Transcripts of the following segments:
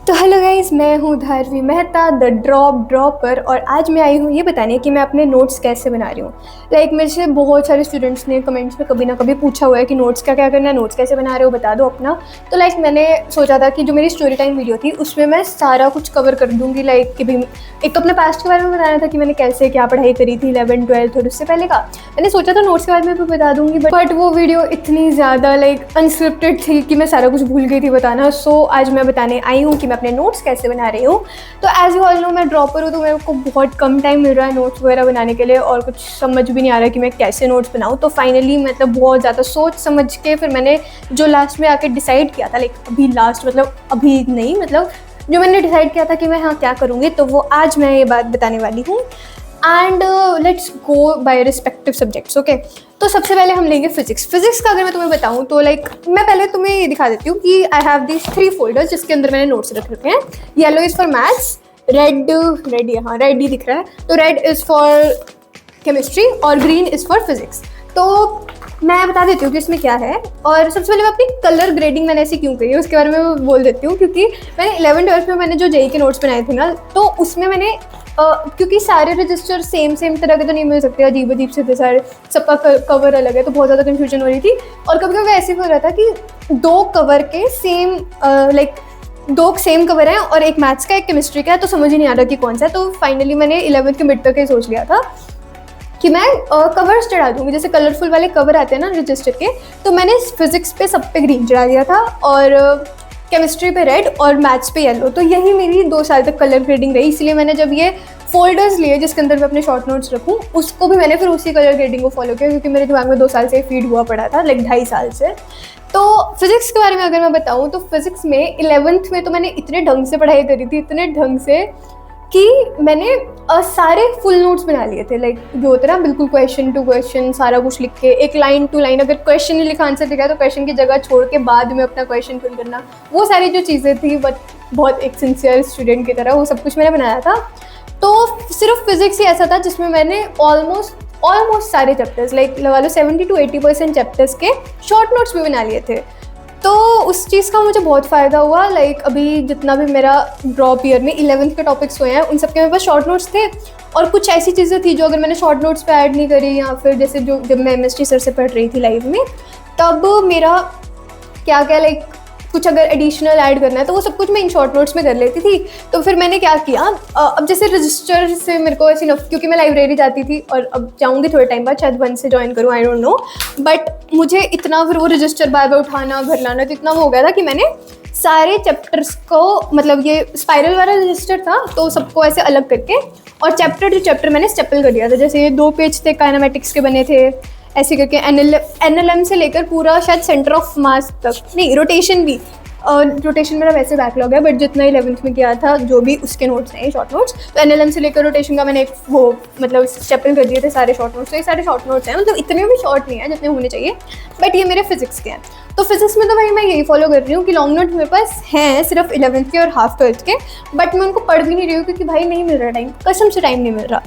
तो hello guys, मैं हूँ धारवी मेहता द ड्रॉपर और आज मैं आई हूँ ये बताने कि मैं अपने नोट्स कैसे बना रही हूँ। मेरे से बहुत सारे स्टूडेंट्स ने कमेंट्स में कभी ना कभी पूछा हुआ है कि नोट्स क्या क्या करना है, नोट्स कैसे बना रहे हो, बता दो अपना। तो मैंने सोचा था कि जो मेरी स्टोरी टाइम वीडियो थी उसमें मैं सारा कुछ कवर कर दूँगी। कि भी एक तो अपने पास्ट के बारे में बताना था कि मैंने कैसे क्या पढ़ाई करी थी 11th 12th और उससे पहले का। मैंने सोचा था नोट्स के बारे में भी बता दूँगी, बट वो वीडियो इतनी ज़्यादा अनस्क्रिप्टेड थी कि मैं सारा कुछ भूल गई थी बताना। सो आज मैं बताने आई हूँ कि मैं अपने नोट्स कैसे बना रही हूँ। तो एज यू ऑल नो मैं ड्रॉपर हूँ, तो मेरे को बहुत कम टाइम मिल रहा है नोट्स वगैरह बनाने के लिए और कुछ समझ भी नहीं आ रहा कि मैं कैसे नोट्स बनाऊँ। तो फाइनली बहुत ज़्यादा सोच समझ के फिर मैंने जो लास्ट में आके डिसाइड किया था, अभी नहीं, जो मैंने डिसाइड किया था कि मैं हाँ क्या करूँगी, तो वो आज मैं ये बात बताने वाली हूँ। And let's go by respective subjects. Okay, तो सबसे पहले हम लेंगे फिजिक्स का। अगर मैं तुम्हें बताऊं तो मैं पहले तुम्हें ये दिखा देती हूँ कि आई हैव दीज 3 फोल्डर्स जिसके अंदर मैंने नोट्स रख रखे हैं। Yellow is for maths, red ही दिख रहा है, तो रेड इज़ फॉर केमिस्ट्री और ग्रीन इज़ फॉर फिजिक्स। तो मैं बता देती हूँ कि इसमें क्या है। और सबसे पहले मैं अपनी कलर ग्रेडिंग मैंने ऐसी क्यों करी है उसके बारे में मैं बोल देती हूँ, क्योंकि मैंने 11th 12th में मैंने जो जेई के नोट्स बनाए थे ना, तो उसमें मैंने क्योंकि सारे रजिस्टर सेम तरह के तो नहीं मिल सकते, अजीब से थे सारे, सबका कवर अलग है, तो बहुत ज़्यादा कन्फ्यूजन हो रही थी। और कभी कभी ऐसे हो रहा था कि 2 कवर के सेम 2 सेम कवर हैं और एक मैथ्स का एक केमिस्ट्री का है, तो समझ ही नहीं आ रहा कि कौन सा है। तो फाइनली मैंने 11th के मिड तक ही सोच लिया था कि मैं कवर्स चढ़ा दूँगी, जैसे कलरफुल वाले कवर आते हैं ना रजिस्टर के। तो मैंने फिजिक्स पे सब पे ग्रीन चढ़ा दिया था और केमिस्ट्री पे रेड और मैथ्स पे येलो। तो यही मेरी 2 साल तक कलर ग्रेडिंग रही। इसलिए मैंने जब ये फोल्डर्स लिए जिसके अंदर मैं अपने शॉर्ट नोट्स रखूँ, उसको भी मैंने फिर उसी कलर ग्रेडिंग को फॉलो किया, क्योंकि मेरे दिमाग में 2 साल से फीड हुआ पड़ा था, 2.5 साल से। तो फिजिक्स के बारे में अगर मैं बताऊँ तो फिजिक्स में 11th में तो मैंने इतने ढंग से पढ़ाई करी थी, इतने ढंग से कि मैंने सारे फुल नोट्स बना लिए थे। जो होता है ना, बिल्कुल क्वेश्चन टू क्वेश्चन सारा कुछ लिख के, एक लाइन टू लाइन, अगर क्वेश्चन नहीं लिखा आंसर दिखा तो क्वेश्चन की जगह छोड़ के बाद में अपना क्वेश्चन फिल करना, वो सारी जो चीज़ें थी बट बहुत एक सिंसियर स्टूडेंट की तरह वो सब कुछ मैंने बनाया था। तो सिर्फ फिजिक्स ही ऐसा था जिसमें मैंने ऑलमोस्ट सारे चैप्टर्स लगा लो 70 to 80% चैप्टर्स के शॉर्ट नोट्स भी बना लिए थे। तो उस चीज़ का मुझे बहुत फ़ायदा हुआ। अभी जितना भी मेरा ड्रॉप ईयर में 11th के टॉपिक्स हुए हैं उन सब के मेरे पास शॉर्ट नोट्स थे, और कुछ ऐसी चीज़ें थी जो अगर मैंने शॉर्ट नोट्स पे ऐड नहीं करी, या फिर जैसे जब मैं एमएसटी सर से पढ़ रही थी लाइव में, तब मेरा क्या कुछ अगर एडिशनल ऐड करना है तो वो सब कुछ मैं इन शॉर्ट नोट्स में कर लेती थी। तो फिर मैंने क्या किया, अब जैसे रजिस्टर से मेरे को ऐसी क्योंकि मैं लाइब्रेरी जाती थी और अब जाऊँगी थोड़े टाइम बाद, शायद 1 से ज्वाइन करूँ, आई डोंट नो, बट मुझे इतना फिर वो रजिस्टर बार बार उठाना घर लाना, तो इतना वो हो गया था कि मैंने सारे चैप्टर्स को ये स्पाइरल वाला रजिस्टर था तो सबको ऐसे अलग करके और चैप्टर मैंने स्टेपल कर दिया था। जैसे ये 2 पेज थे काइनेमेटिक्स के बने थे, ऐसे करके एनएलएम से लेकर पूरा शायद सेंटर ऑफ मास तक, नहीं रोटेशन भी, रोटेशन मेरा वैसे बैकलॉग है, बट जितना 11th में किया था जो भी उसके नोट्स हैं शॉर्ट नोट्स, तो एनएलएम से लेकर रोटेशन का मैंने एक स्टेपल कर दिए थे सारे शॉर्ट नोट्स। तो ये सारे शॉर्ट नोट्स हैं, इतने भी शॉर्ट नहीं है जितने होने चाहिए, बट ये मेरे फिजिक्स के हैं। तो फिजिक्स में तो भाई मैं यही फॉलो कर रही हूँ कि लॉन्ग नोट्स मेरे पास हैं सिर्फ 11th के और हाफ 12th के, बट मैं उनको पढ़ भी नहीं रही हूँ क्योंकि भाई नहीं मिल रहा टाइम, कसम से टाइम नहीं मिल रहा।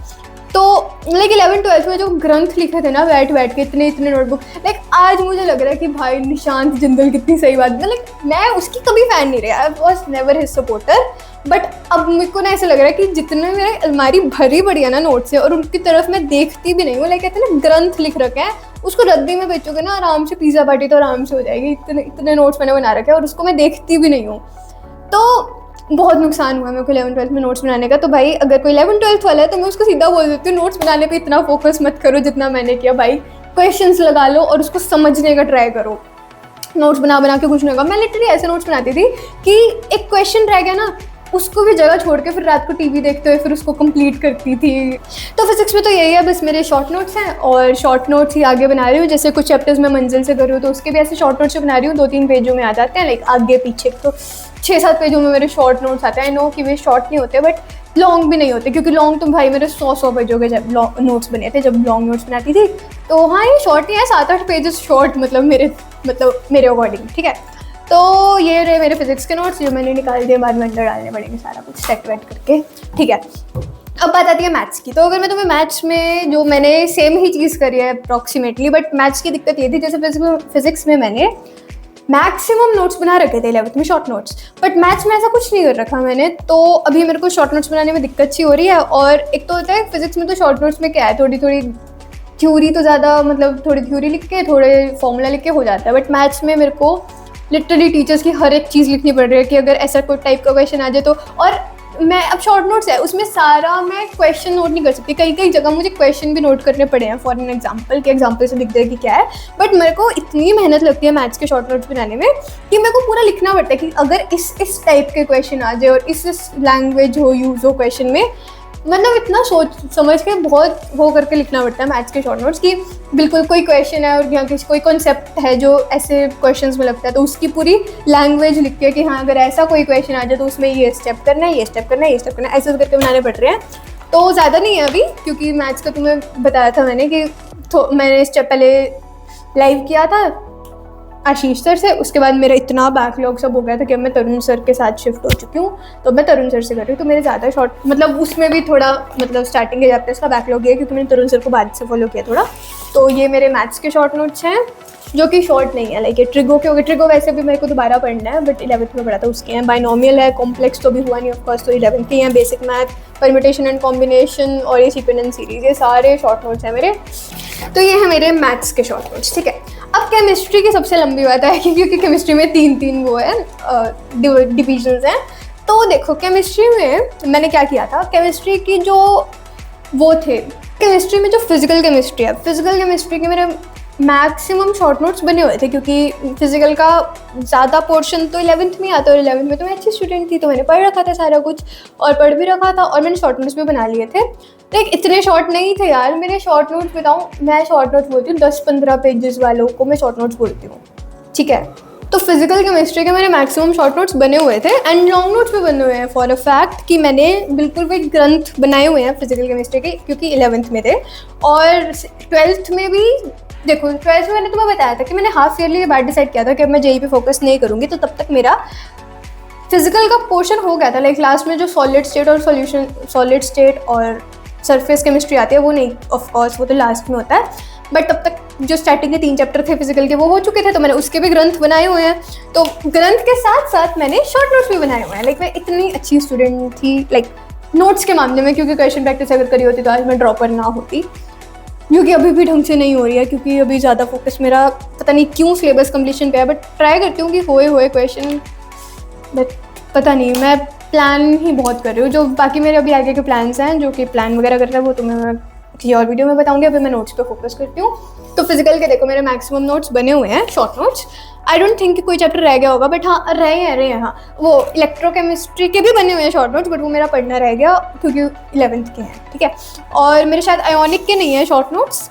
तो 11th 12th में जो ग्रंथ लिखे थे ना बैठ के इतने नोटबुक, आज मुझे लग रहा है कि भाई निशांत जिंदल कितनी सही बात है, मैं उसकी कभी फ़ैन नहीं रही, I was never his supporter, but अब मेरे को ना ऐसा लग रहा है कि जितने मेरे अलमारी भरी पड़ी है ना नोट्स से और उनकी तरफ मैं देखती भी नहीं हूँ, कहते हैं ना ग्रंथ लिख रखे हैं, उसको रद्दी में बेचोगे ना आराम से, पिज़्ज़ा पार्टी तो आराम से हो जाएगी, इतने नोट्स मैंने बना रखे हैं और उसको मैं देखती भी नहीं हूँ। तो बहुत नुकसान हुआ मेरे को 11th 12th में नोट्स बनाने का। तो भाई अगर कोई 11th 12th वाला है तो मैं उसको सीधा बोल देती हूँ, नोट्स बनाने पे इतना फोकस मत करो जितना मैंने किया, भाई क्वेश्चंस लगा लो और उसको समझने का ट्राई करो, नोट्स बना के कुछ नहीं होगा। मैं लिटरली ऐसे नोट्स बनाती थी कि एक क्वेश्चन रह गया ना, उसको भी जगह छोड़ के फिर रात को टीवी देखते हुए फिर उसको कंप्लीट करती थी। तो फिजिक्स में तो यही है, बस मेरे शॉर्ट नोट्स हैं और शॉर्ट नोट्स ही आगे बना रही हूँ। जैसे कुछ चैप्टर्स मैं मंजिल से कर रही हूँ तो उसके भी ऐसे शॉर्ट नोट्स बना रही हूँ, 2-3 पेजों में आ जाते हैं, आगे पीछे, तो 6-7 पेजों में मेरे शॉर्ट नोट्स आते हैं। आई नो कि वे शॉर्ट नहीं होते बट लॉन्ग भी नहीं होते, क्योंकि लॉन्ग तो भाई मेरे 100 पेजों के जब नोट्स बने थे, जब लॉन्ग नोट्स बनाती थी। तो हाँ, ये शॉर्ट नहीं है, 7-8 पेजेस शॉर्ट, मेरे अकॉर्डिंग, ठीक है। तो ये रहे मेरे फिजिक्स के नोट्स जो मैंने निकाल दिए, बाद में अंदर डालने पड़ेंगे सारा कुछ सेट वेट करके, ठीक है। अब बात आती है मैथ्स की। तो अगर मैं तुम्हें मैथ्स में जो मैंने सेम ही चीज़ करी है अप्रॉक्सीमेटली, बट मैथ्स की दिक्कत ये थी, जैसे फिजिक्स में मैंने मैक्सिमम नोट्स बना रखे थे 11th में, शॉर्ट नोट्स, बट मैथ्स में ऐसा कुछ नहीं कर रखा मैंने। तो अभी मेरे को शॉर्ट नोट्स बनाने में दिक्कत सी हो रही है। और एक तो होता है फिजिक्स में, तो शॉर्ट नोट्स में क्या है, थोड़ी थोड़ी थ्योरी तो ज़्यादा, मतलब थोड़ी थ्योरी लिख के थोड़े फॉर्मूला लिख के हो जाता है। बट मैथ्स में मेरे को लिटरली टीचर्स की हर एक चीज़ लिखनी पड़ रही है कि अगर ऐसा कोई टाइप का क्वेश्चन आ जाए तो। और मैं अब शॉर्ट नोट्स है उसमें सारा मैं क्वेश्चन नोट नहीं कर सकती, कई कई जगह मुझे क्वेश्चन भी नोट करने पड़े हैं फॉर एन एग्जाम्पल, के एग्जाम्पल से दिख जाए कि क्या है। बट मेरे को इतनी मेहनत लगती है मैथ्स के शॉर्ट नोट्स बनाने में कि मेरे को पूरा लिखना पड़ता है कि अगर इस टाइप के क्वेश्चन आ जाए और इस लैंग्वेज हो, यूज़ हो क्वेश्चन में, मतलब इतना सोच समझ के बहुत वो करके लिखना पड़ता है मैथ्स के शॉर्ट नोट्स की बिल्कुल कोई क्वेश्चन है और यहाँ किसी कोई कॉन्सेप्ट है जो ऐसे क्वेश्चंस में लगता है तो उसकी पूरी लैंग्वेज लिख के कि हाँ अगर ऐसा कोई क्वेश्चन आ जाए तो उसमें ये स्टेप करना है, ये स्टेप करना है, ये स्टेप करना है, ऐसे करके बनाने पड़ रहे हैं। तो ज़्यादा नहीं है अभी, क्योंकि मैथ्स का तुम्हें बताया था मैंने कि मैंने स्टेप पहले लाइव किया था आशीष सर से, उसके बाद मेरा इतना बैकलॉग सब हो गया था कि अब मैं तरुण सर के साथ शिफ्ट हो चुकी हूँ, तो मैं तरुण सर से कर रही हूँ। तो मेरे ज़्यादा शॉर्ट, मतलब उसमें भी थोड़ा, मतलब स्टार्टिंग के चैप्टर्स का बैकलॉग है क्योंकि मैंने तरुण सर को बाद से फॉलो किया थोड़ा। तो ये मेरे मैथ्स के शॉर्ट नोट्स हैं जो कि शॉर्ट नहीं है, लाइक ये ट्रिगो के हो गए। ट्रिगो वैसे भी मेरे को दोबारा पढ़ना है, बट 11th में पढ़ा था उसके हैं। बाइनोमियल है, कॉम्प्लेक्स तो भी हुआ नहीं ऑफकोर्स, तो 11th के हैं। Basic math, permutation and combination और ये सीक्वेंस एंड सीरीज, ये सारे शॉर्ट नोट्स हैं मेरे। तो ये है मेरे मैथ्स के शॉर्ट नोट्स, ठीक है। अब केमिस्ट्री की सबसे लंबी बात है क्योंकि केमिस्ट्री में तीन वो है डिविजन्स हैं। तो देखो केमिस्ट्री में मैंने क्या किया था, केमिस्ट्री की जो वो थे, केमिस्ट्री में जो फिजिकल केमिस्ट्री है, फिजिकल केमिस्ट्री के मेरे मैक्सिमम शॉर्ट नोट्स बने हुए थे क्योंकि फिजिकल का ज़्यादा पोर्शन तो 11th में आता है और 11th में तो मैं अच्छी स्टूडेंट थी तो मैंने पढ़ रखा था सारा कुछ और पढ़ भी रखा था और मैंने शॉर्ट नोट्स भी बना लिए थे। लाइक इतने शॉर्ट नहीं थे यार मेरे शॉर्ट नोट्स, बताऊँ मैं शॉर्ट नोट्स बोलती हूँ 10-15 पेजेस वालों को मैं शॉर्ट नोट्स बोलती हूँ, ठीक है। तो फिजिकल केमिस्ट्री के मेरे मैक्सिमम शॉर्ट नोट्स बने हुए थे एंड लॉन्ग नोट्स भी बने हुए हैं फॉर अ फैक्ट कि मैंने बिल्कुल भी ग्रंथ बनाए हुए हैं फिजिकल केमिस्ट्री के क्योंकि 11th में थे। और 12th में भी देखो, 12th में मैंने तुम्हें बताया था कि मैंने हाफ ईयरली के बाद डिसाइड किया था कि अब मैं जेई पे फोकस नहीं करूँगी, तो तब तक मेरा फिजिकल का पोर्शन हो गया था। लाइक लास्ट में जो सॉलिड स्टेट और सॉलिड स्टेट और सरफेस केमिस्ट्री आती है वो नहीं, ऑफ कोर्स वो तो लास्ट में होता है, बट तब तक जो स्टार्टिंग के 3 चैप्टर थे फिजिकल के वो हो चुके थे, तो मैंने उसके भी ग्रंथ बनाए हुए हैं। तो ग्रंथ के साथ साथ मैंने शॉर्ट नोट्स भी बनाए हुए हैं। लाइक मैं इतनी अच्छी स्टूडेंट थी लाइक नोट्स के मामले में, क्योंकि क्वेश्चन प्रैक्टिस अगर करी होती तो आज मैं ड्रॉपर ना होती, क्योंकि अभी भी ढंग से नहीं हो रही है क्योंकि अभी ज़्यादा फोकस मेरा पता नहीं क्यों सिलेबस कंप्लीशन पे है। बट ट्राई करती हूँ कि होए क्वेश्चन, बट पता नहीं, मैं प्लान ही बहुत कर रही हूँ। जो बाकी मेरे अभी आगे के प्लान्स हैं जो कि प्लान वगैरह कर रहा है वो तुम्हें मैं किसी और वीडियो में बताऊंगी। अभी मैं नोट्स पे फोकस करती हूँ। तो फिजिकल के देखो मेरे मैक्सिमम नोट्स बने हुए हैं, short notes. I don't think कि कोई चैप्टर रह गया होगा, बट हाँ रहे हैं हाँ, वो इलेक्ट्रोकेमिस्ट्री के भी बने हुए हैं शॉर्ट नोट्स, बट वो मेरा पढ़ना रह गया क्योंकि 11th के हैं, ठीक है। और मेरे शायद आयोनिक के नहीं है शॉर्ट नोट्स,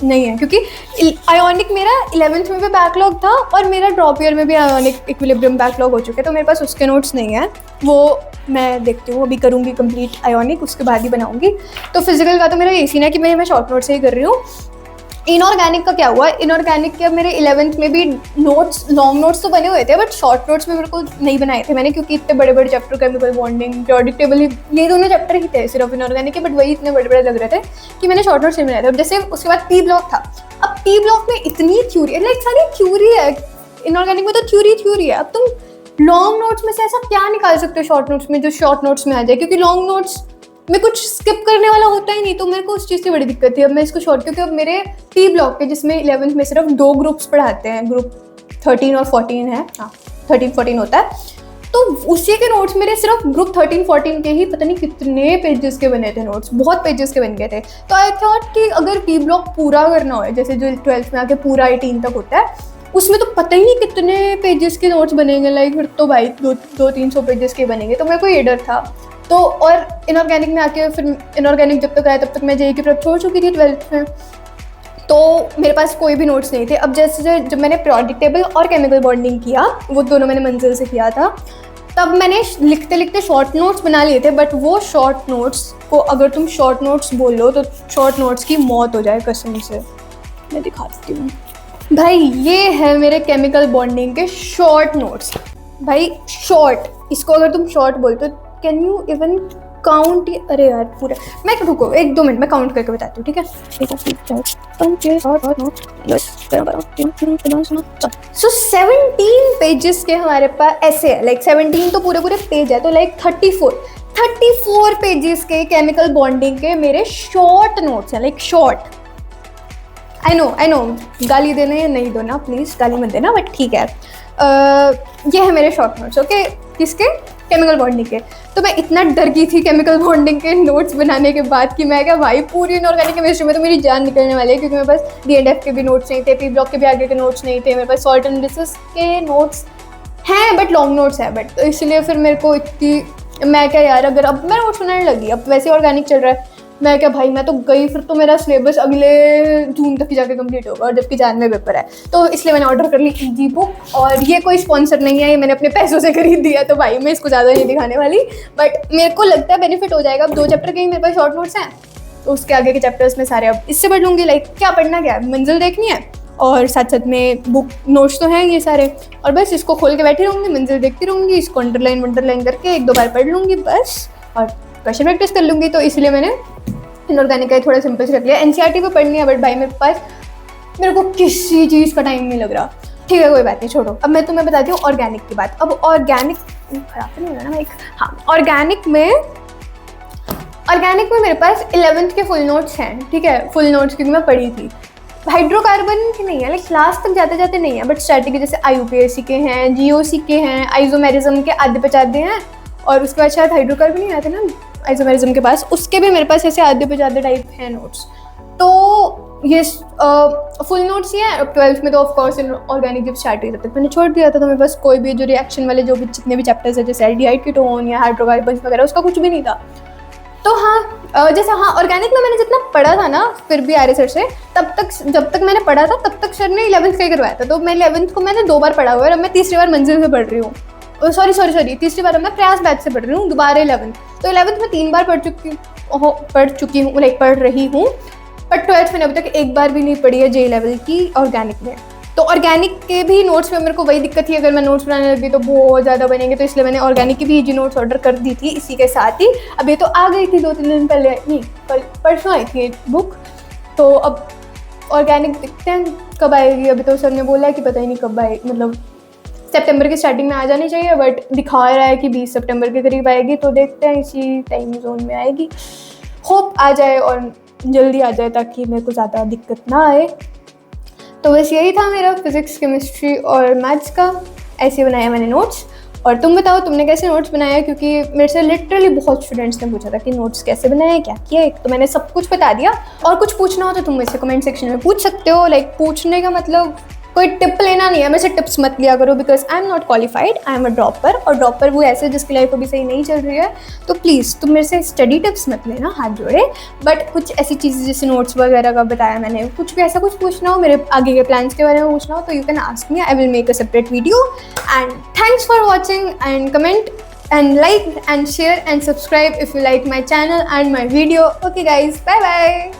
नहीं है क्योंकि आयोनिक मेरा 11th में भी बैकलॉग था और मेरा ड्रॉप ईयर में भी आयोनिक इक्विलिब्रियम बैकलॉग हो चुके हैं, तो मेरे पास उसके नोट्स नहीं हैं। वो मैं देखती हूँ, अभी करूँगी कंप्लीट आयोनिक, उसके बाद ही बनाऊँगी। तो फिजिकल का तो मेरा यही सीन है कि मैं शॉर्ट नोट से ही कर रही हूँ। इनऑर्गेनिक का क्या हुआ, इनऑर्गेनिक के मेरे 11th में भी नोट्स, लॉन्ग नोट्स तो बने हुए थे बट शॉर्ट नोट्स में मेरे को नहीं बनाए थे मैंने, क्योंकि इतने बड़े बड़े chapter, chemical bonding, periodic table, ये दोनों चैप्टर ही थे सिर्फ इनऑर्गेनिक के, बट वही इतने बड़े बड़े लग रहे थे कि मैंने शॉर्ट नोट्स नहीं बनाए थे। अब जैसे उसके बाद पी ब्लॉक था, अब पी ब्लॉक में इतनी थ्योरी, लाइक सारी थ्योरी है, इनऑर्गेनिक में तो थ्योरी है। अब तुम लॉन्ग नोट्स में से ऐसा क्या निकाल सकते हो शॉर्ट नोट्स में जो शॉर्ट नोट्स में आ जाए, क्योंकि लॉन्ग नोट्स में कुछ स्किप करने वाला होता ही नहीं, तो मेरे को उस चीज़ की बड़ी दिक्कत थी। अब मैं इसको शॉर्ट, क्योंकि अब मेरे पी ब्लॉक के जिसमें 11th में सिर्फ 2 ग्रुप्स पढ़ाते हैं, ग्रुप 13 और 14 है, हाँ 13-14 होता है, तो उसी के नोट्स मेरे सिर्फ ग्रुप 13-14 के ही पता नहीं कितने पेजेस के बने थे नोट्स, बहुत पेजेस के बन गए थे। तो आई थॉट कि अगर पी ब्लॉक पूरा करना हो, जैसे जो 12th में आके पूरा 18 तक होता है, उसमें तो पता ही नहीं कितने पेजेस के नोट्स बनेंगे, लाइक फिर तो भाई 200-300 पेजेस के बनेंगे, तो मेरे को ये डर था। तो और इनऑर्गेनिक में आके फिर इनऑर्गेनिक जब तक आया तब तक मैं जेई की प्रेप छोड़ चुकी थी 12th में, तो मेरे पास कोई भी नोट्स नहीं थे। अब जैसे जब मैंने पीरियोडिक टेबल और केमिकल बॉन्डिंग किया, वो दोनों मैंने मंजिल से किया था, तब मैंने लिखते लिखते शॉर्ट नोट्स बना लिए थे, बट वो शॉर्ट नोट्स को अगर तुम शॉर्ट नोट्स बोलो तो शॉर्ट नोट्स की मौत हो जाए कसम से। मैं दिखाती हूँ भाई, ये है मेरे केमिकल बॉन्डिंग के शॉर्ट नोट्स। भाई शॉर्ट, इसको अगर तुम शॉर्ट बोलते हो, कैन यू इवन काउंट, अरे यार पूरा, मैं रुको 1-2 मिनट मैं काउंट करके बताती हूँ, ठीक है। सो 17 पेजेस के हमारे पास ऐसे है, लाइक 17 तो पूरे पेज है, तो लाइक 34 पेजेस के केमिकल बॉन्डिंग के मेरे शॉर्ट नोट्स हैं, लाइक शॉर्ट। आई नो गाली देना या नहीं दो ना, प्लीज़ गाली मत देना, बट ठीक है। ये है मेरे शॉर्ट नोट्स, ओके, किसके, केमिकल बॉन्डिंग के। तो मैं इतना डर गई थी केमिकल बॉन्डिंग के नोट्स बनाने के बाद कि मैं क्या भाई पूरी इनऑर्गेनिक केमिस्ट्री में तो मेरी जान निकलने वाली है, क्योंकि मेरे पास D&F के भी नोट्स नहीं थे, पी ब्लॉक के भी आगे के नोट्स नहीं थे, मेरे पास सॉल्ट एनालिसिस के नोट्स हैं बट लॉन्ग नोट्स है, बट इसलिए फिर मेरे को इतनी, मैं क्या यार, अगर अब मैं नोट्स बनाने लगी, अब वैसे ऑर्गेनिक चल रहा है, मैं क्या भाई मैं तो गई, फिर तो मेरा सिलेबस अगले जून तक ही जाके कंप्लीट होगा, और जबकि जान में पेपर है। तो इसलिए मैंने ऑर्डर कर ली ईजी बुक, और ये कोई स्पॉन्सर नहीं है, ये मैंने अपने पैसों से खरीद दिया, तो भाई मैं इसको ज़्यादा नहीं दिखाने वाली, बट मेरे को लगता है बेनिफिट हो जाएगा। अब 2 चैप्टर के ही मेरे पास शॉर्ट नोट्स हैं, तो उसके आगे के चैप्टर्स में सारे अब इससे पढ़ लूँगी। लाइक क्या पढ़ना, क्या मंजिल देखनी है, और साथ साथ में बुक नोट्स तो हैं ये सारे, और बस इसको खोल के बैठी रहूँगी, मंजिल देखती रहूँगी, इसको अंडरलाइन करके 1-2 बार पढ़ लूँगी बस, और क्वेश्चन प्रैक्टिस कर लूँगी। तो इसलिए मैंने इनऑर्गेनिक का थोड़ा सिंपल से रख लिया। NCERT पे पढ़नी है, बट भाई मेरे को किसी चीज़ का टाइम नहीं लग रहा। ठीक है कोई बात नहीं, छोड़ो। अब मैं तुम्हें बताती हूँ ऑर्गेनिक की बात। अब ऑर्गेनिक खराब तो नहीं हो रहा ना, हाँ, ऑर्गेनिक में मेरे पास 11th के फुल नोट्स हैं, ठीक है, फुल नोट्स, क्योंकि मैं पढ़ी थी। हाइड्रोकार्बन की नहीं है, लाइक क्लास तक जाते नहीं है, बट स्टैटिक के जैसे IUPAC के हैं, GOC के हैं, आइसोमेरिज्म के आधे पचाधे हैं, और उसके बाद शायद हाइड्रोकार्बन ही आते ना आइसोमेरिज्म के पास, उसके भी मेरे पास ऐसे आधे पचाधे टाइप हैं नोट्स। तो ये फुल नोट्स ही हैं। 12th में तो ऑफ कोर्स ऑर्गेनिक जब स्टार्ट हुई तब तक मैंने छोड़ दिया था, तो मेरे पास कोई भी जो रिएक्शन वाले जो भी जितने भी चैप्टर्स है, जैसे एल्डिहाइड कीटोन या हाइड्रोकार्बन्स वगैरह, उसका कुछ भी नहीं था। तो हाँ, जैसे हाँ ऑर्गेनिक में मैंने जितना पढ़ा था ना, फिर भी आर्य सर से, तब तक जब तक मैंने पढ़ा था तब तक सर ने 11th का ही करवाया था। तो मैं 11th को मैंने 2 बार पढ़ा हुआ है, और मैं तीसरी बार मंजिल से पढ़ रही हूँ, सॉरी तीसरी बार मैं प्रयास बैच से पढ़ रही हूँ, दोबारा 11th। तो 11th में 3 बार पढ़ चुकी हूँ, लाइक पढ़ रही हूँ, बट 12th में अभी तक 1 बार भी नहीं पढ़ी है J लेवल की ऑर्गेनिक में। तो ऑर्गेनिक के भी नोट्स में मेरे को वही दिक्कत थी, अगर मैं नोट्स बनाने लगी तो बहुत ज़्यादा बनेंगे, तो इसलिए मैंने ऑर्गेनिक की भी ईजी नोट्स ऑर्डर कर दी थी इसी के साथ ही। अब ये तो आ गई थी 2-3 दिन पहले, नहीं परसों आई थी बुक। तो अब ऑर्गेनिक देखते हैं कब आएगी। अभी तो सर ने बोला है कि पता ही नहीं कब आएगी, मतलब सितंबर की स्टार्टिंग में आ जानी चाहिए, बट दिखा रहा है कि 20 सितंबर के करीब आएगी, तो देखते हैं इसी टाइम जोन में आएगी। होप आ जाए और जल्दी आ जाए, ताकि मेरे को ज़्यादा दिक्कत ना आए। तो बस यही था मेरा फिज़िक्स, केमिस्ट्री और मैथ्स का, ऐसे बनाया मैंने नोट्स। और तुम बताओ तुमने कैसे नोट्स बनाया, क्योंकि मेरे से लिटरली बहुत स्टूडेंट्स ने पूछा था कि नोट्स कैसे बनाए, क्या किया। एक तो मैंने सब कुछ बता दिया, और कुछ पूछना हो तो तुम मुझसे कमेंट सेक्शन में पूछ सकते हो। लाइक पूछने का मतलब कोई टिप लेना नहीं है, मेरे से टिप्स मत लिया करो, because I am not qualified, I am a dropper. और ड्रॉपर वो ऐसे जिसकी लाइफ अभी सही नहीं चल रही है, तो प्लीज़ तुम मेरे से स्टडी टिप्स मत लेना, हाथ जोड़े। बट कुछ ऐसी चीज़ें जैसे नोट्स वगैरह का बताया मैंने, कुछ भी ऐसा कुछ पूछना हो, मेरे आगे के प्लान्स के बारे में पूछना हो, तो you can ask me, I will make a separate video. And thanks for watching, and comment and like and share and subscribe if you like my channel and my video. Okay guys, bye bye.